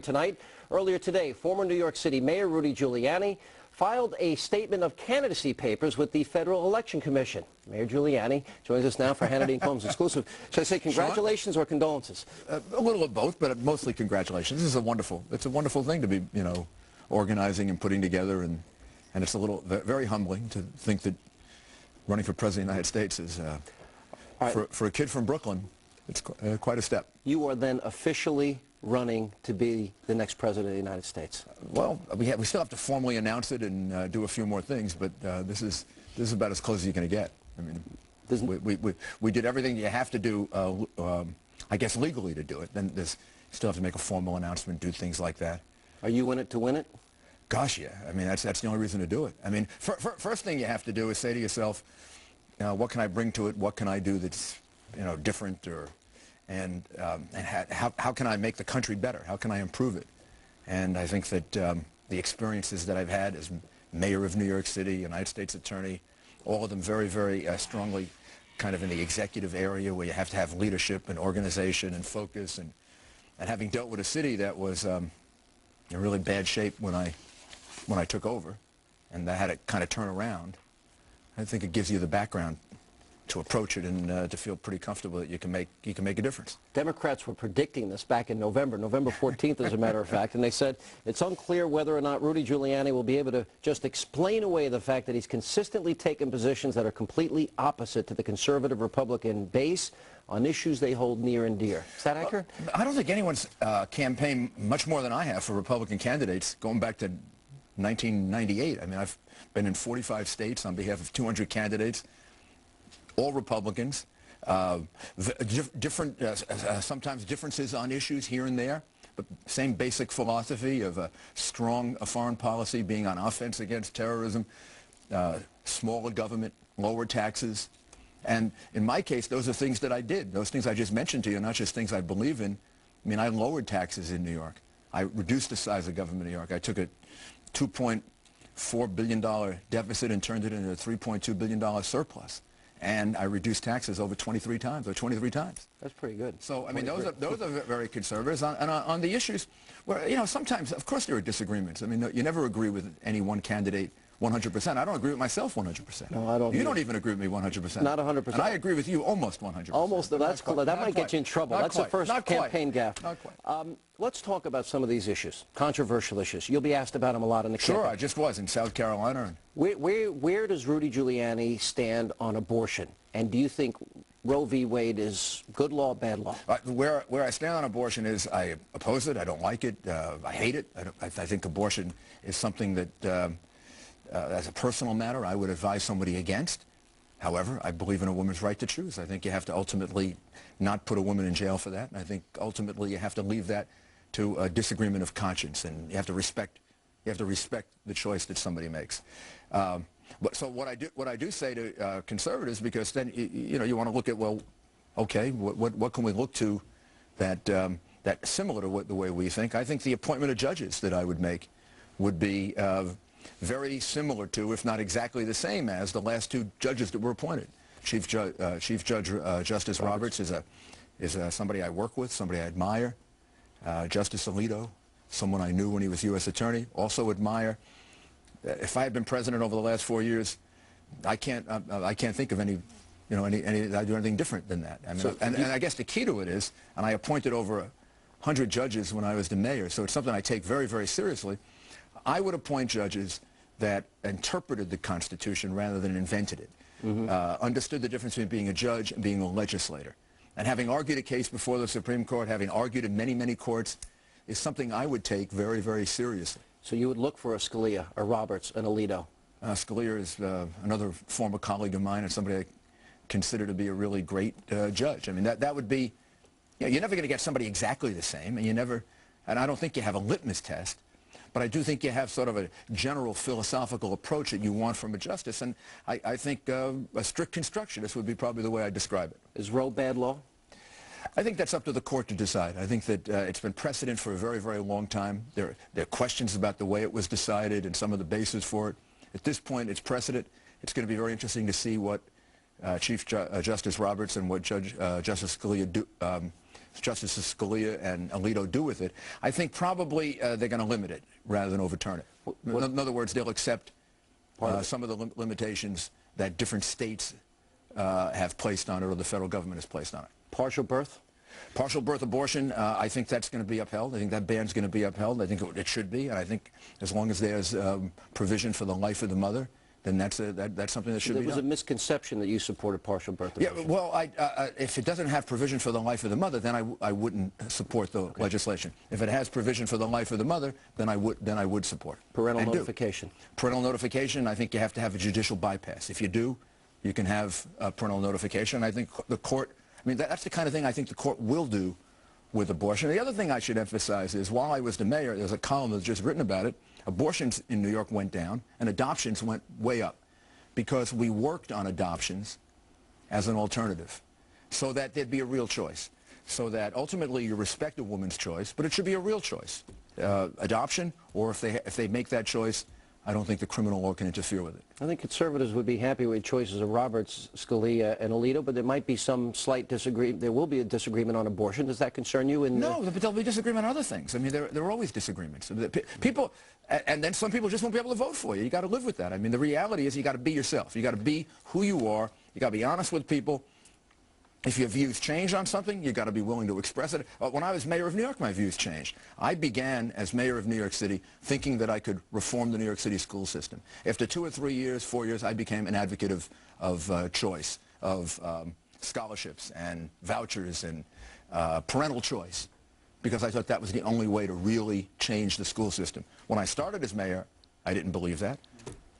Tonight, earlier today, former New York City Mayor Rudy Giuliani filed a statement of candidacy papers with the Federal Election Commission. Mayor Giuliani joins us now for Hannity and Colmes exclusive. Should I say congratulations or condolences? A little of both, but mostly congratulations. This is it's a wonderful thing to be, organizing and putting together, and it's very humbling to think that running for President of the United States is, for a kid from Brooklyn, it's quite a step. You are then officially running to be the next President of the United States. Well, we still have to formally announce it and do a few more things, but this is about as close as you're going to get. I mean, we did everything you have to do, I guess, legally to do it. Then you still have to make a formal announcement, do things like that. Are you in it to win it? Gosh, yeah. I mean, that's the only reason to do it. I mean, first thing you have to do is say to yourself, what can I bring to it? What can I do that's, different, and how can I make the country better? How can I improve it? And I think that the experiences that I've had as mayor of New York City, United States Attorney, all of them very, very strongly kind of in the executive area where you have to have leadership and organization and focus, and having dealt with a city that was in really bad shape when I took over, and I had to kind of turn around, I think it gives you the background to approach it and to feel pretty comfortable that you can make a difference. Democrats were predicting this back in November 14th, as a matter of fact, and they said it's unclear whether or not Rudy Giuliani will be able to just explain away the fact that he's consistently taken positions that are completely opposite to the conservative Republican base on issues they hold near and dear. Is that accurate? I don't think anyone's campaigned much more than I have for Republican candidates going back to 1998. I mean, I've been in 45 states on behalf of 200 candidates, all Republicans, sometimes differences on issues here and there, but same basic philosophy of a strong foreign policy, being on offense against terrorism, smaller government, lower taxes. And in my case, those are things that I did. Those things I just mentioned to you are not just things I believe in. I mean, I lowered taxes in New York. I reduced the size of government in New York. I took a $2.4 billion deficit and turned it into a $3.2 billion surplus. And I reduced taxes over 23 times. That's pretty good. So, I mean, those are very conservative. And on the issues where, sometimes, of course, there are disagreements. I mean, you never agree with any one candidate 100%. I don't agree with myself 100%. No, I don't. You don't even agree with me 100%. Not 100%. And I agree with you almost 100%. Almost. That's cool. That might get you in trouble. That's the first campaign gaffe. Not quite. Let's talk about some of these issues, controversial issues. You'll be asked about them a lot in the campaign. Sure, I just was in South Carolina. Where does Rudy Giuliani stand on abortion? And do you think Roe v. Wade is good law, bad law? Where I stand on abortion is I oppose it. I don't like it. I hate it. I think abortion is something that, as a personal matter, I would advise somebody against. However, I believe in a woman's right to choose. I think you have to ultimately not put a woman in jail for that. And I think ultimately you have to leave that to a disagreement of conscience, and you have to respect the choice that somebody makes. So what I do say to conservatives, because then you want to look at, well, okay, what can we look to that similar to the way we think? I think the appointment of judges that I would make would be very similar to, if not exactly the same as, the last two judges that were appointed. Chief Judge Justice Roberts is somebody I work with, somebody I admire. Justice Alito, someone I knew when he was U.S. Attorney, also admire. If I had been president over the last 4 years, I can't think of any I do anything different than that. I mean, and I guess the key to it is, and I appointed over 100 judges when I was the mayor, so it's something I take very, very seriously. I would appoint judges that interpreted the Constitution rather than invented it, understood the difference between being a judge and being a legislator. And having argued a case before the Supreme Court, having argued in many, many courts, is something I would take very, very seriously. So you would look for a Scalia, a Roberts, an Alito? Scalia is another former colleague of mine and somebody I consider to be a really great judge. I mean, that would be, you're never going to get somebody exactly the same, and I don't think you have a litmus test. But I do think you have sort of a general philosophical approach that you want from a justice, and I think a strict constructionist would be probably the way I describe it. Is Roe bad law? I think that's up to the court to decide. I think that it's been precedent for a very, very long time. There are questions about the way it was decided and some of the basis for it. At this point, it's precedent. It's going to be very interesting to see what Chief Justice Roberts and what Justice Scalia Justices Scalia and Alito do with it, I think probably they're going to limit it rather than overturn it. In other words, they'll accept some of the limitations that different states have placed on it, or the federal government has placed on it. Partial birth? Partial birth abortion, I think that's going to be upheld. I think that ban's going to be upheld. I think it should be. And I think as long as there's provision for the life of the mother, then that's something that should be done. There was a misconception that you supported partial birth abortion. Yeah, well, if it doesn't have provision for the life of the mother, then I wouldn't support the legislation. If it has provision for the life of the mother, then I would support it. Parental notification. Parental notification, I think you have to have a judicial bypass. If you do, you can have parental notification. I think the court, I mean, that's the kind of thing I think the court will do with abortion. The other thing I should emphasize is, while I was the mayor, there's a column that's just written about it, abortions in New York went down and adoptions went way up because we worked on adoptions as an alternative so that there'd be a real choice, so that ultimately you respect a woman's choice, but it should be a real choice. Adoption, or if they make that choice, I don't think the criminal law can interfere with it. I think conservatives would be happy with choices of Roberts, Scalia, and Alito, but there might be some slight disagreement. There will be a disagreement on abortion. Does that concern you? No, but there'll be disagreement on other things. I mean, there are always disagreements. People, and then some people just won't be able to vote for you. You got to live with that. I mean, the reality is you got to be yourself. You got to be who you are. You got to be honest with people. If your views change on something, you've got to be willing to express it. When I was mayor of New York, my views changed. I began as mayor of New York City thinking that I could reform the New York City school system. After 2 or 3 years, 4 years, I became an advocate of choice, of scholarships and vouchers and parental choice, because I thought that was the only way to really change the school system. When I started as mayor, I didn't believe that.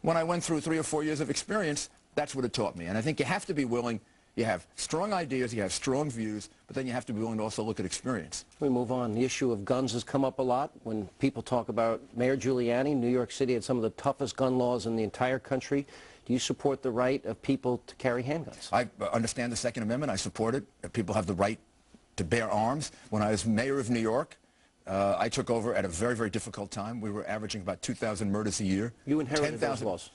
When I went through 3 or 4 years of experience, that's what it taught me. And I think you have to be willing. You have strong ideas, you have strong views, but then you have to be willing to also look at experience. We move on. The issue of guns has come up a lot when people talk about Mayor Giuliani. New York City had some of the toughest gun laws in the entire country. Do you support the right of people to carry handguns? I understand the Second Amendment. I support it. People have the right to bear arms. When I was mayor of New York, I took over at a very, very difficult time. We were averaging about 2,000 murders a year. You inherited those laws,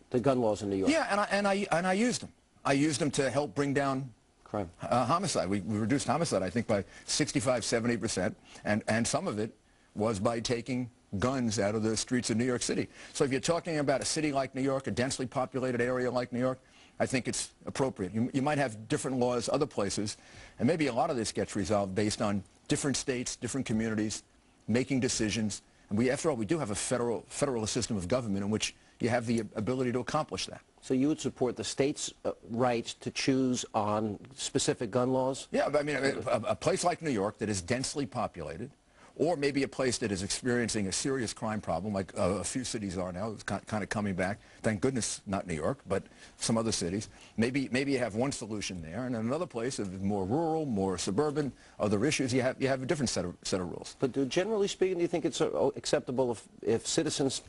the gun laws in New York. Yeah, and I used them. I used them to help bring down crime, homicide. We reduced homicide, I think, by 65, 70%, and some of it was by taking guns out of the streets of New York City. So if you're talking about a city like New York, a densely populated area like New York, I think it's appropriate. You might have different laws other places, and maybe a lot of this gets resolved based on different states, different communities, making decisions. And after all, we do have a federal system of government in which you have the ability to accomplish that. So you would support the state's right to choose on specific gun laws? Yeah, but I mean, a place like New York that is densely populated, or maybe a place that is experiencing a serious crime problem, like a few cities are now. It's kind of coming back. Thank goodness not New York, but some other cities. Maybe you have one solution there, and in another place, more rural, more suburban, other issues, you have a different set of rules. But generally speaking, do you think it's acceptable if citizens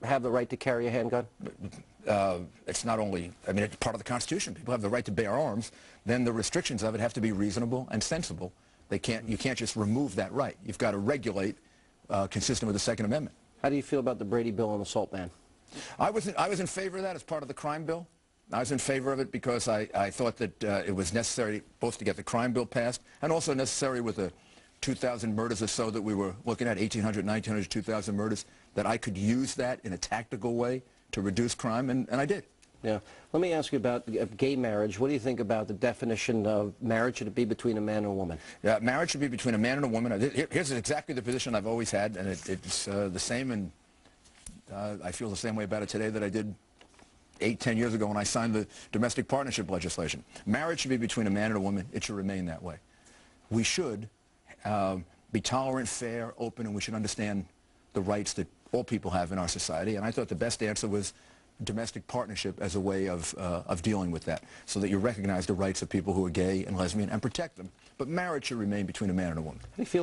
have the right to carry a handgun? It's not only, I mean, it's part of the Constitution. People have the right to bear arms. Then the restrictions of it have to be reasonable and sensible. You can't just remove that right. You've got to regulate consistent with the Second Amendment. How do you feel about the Brady bill on assault ban? I was in favor of that as part of the crime bill. I was in favor of it because I thought that it was necessary both to get the crime bill passed and also necessary with the 2,000 murders or so that we were looking at, 1,800, 1,900, 2,000 murders, that I could use that in a tactical way to reduce crime, and I did. Yeah. Let me ask you about gay marriage. What do you think about the definition of marriage? Should it be between a man and a woman? Yeah, marriage should be between a man and a woman. Here's exactly the position I've always had, and it's the same, and I feel the same way about it today that I did 8, 10 years ago when I signed the domestic partnership legislation. Marriage should be between a man and a woman. It should remain that way. We should be tolerant, fair, open, and we should understand the rights that all people have in our society. And I thought the best answer was domestic partnership as a way of dealing with that, so that you recognize the rights of people who are gay and lesbian and protect them. But marriage should remain between a man and a woman. How do you feel